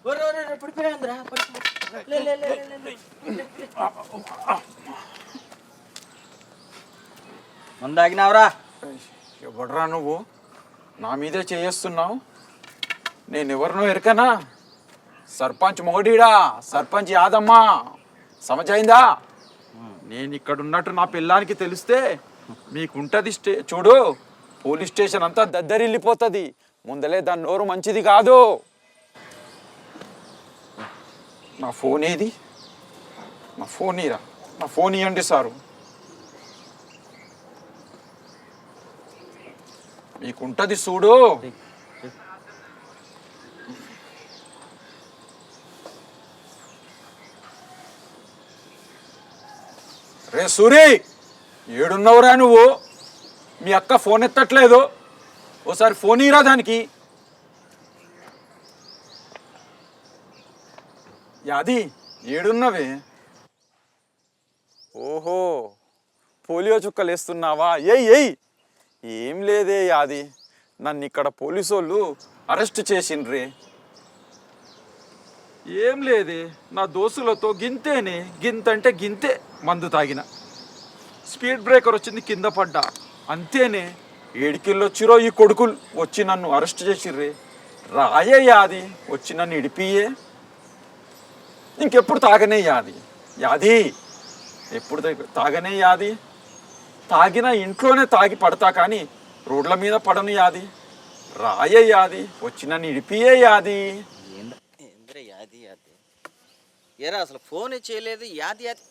పడిపోయాందిరా ముందాగినావురా. ఎవడరా నువ్వు? నా మీదే చేస్తున్నావు. నేనెవరినో ఎరకనా? సర్పంచ్ మోడీడా, సర్పంచ్ యాదమ్మా. సమజైందా? నేను ఇక్కడ ఉన్నట్టు నా పిల్లానికి తెలిస్తే మీకుంటది చూడు, పోలీస్ స్టేషన్ అంతా దద్దరిల్లిపోతుంది. ముందలే దాని నోరు మంచిది కాదు. నా ఫోన్ ఏది? నా ఫోన్ ఇరా, నా ఫోన్ ఇవ్వండి సారు. మీకుంటది చూడు. రే సూరి, ఏడున్నవరా నువ్వు? మీ అక్క ఫోన్ ఎత్తట్లేదు. ఓసారి ఫోన్ ఇరా దానికి. యాది ఏడున్నవే? ఓహో, పోలియో చుక్కలు వేస్తున్నావా? ఏయ్ ఏం లేదే యాది, నన్ను ఇక్కడ పోలీసు వాళ్ళు అరెస్ట్ చేసిండ్రే. ఏం లేదే, నా దోస్తులతో గింతేనే, గింతంటే గింతే మందు తాగిన. స్పీడ్ బ్రేకర్ వచ్చింది, కింద పడ్డా, అంతేనే. 7 కిలో వచ్చిరో ఈ కొడుకులు వచ్చి నన్ను అరెస్ట్ చేసిర్రే. రాయే యాది, వచ్చి నన్ను ఇడిపియే. ఇంకెప్పుడు తాగనే యాది, యాది ఎప్పుడు తాగనే యాది. తాగిన ఇంట్లోనే తాగి పడతా కానీ రోడ్ల మీద పడను యాది. రాయే యాది, వచ్చి నన్ను ఇడిపియే యాది. యాది యాది ఏరా, అసలు ఫోన్ చేయలేదు. యాది యాది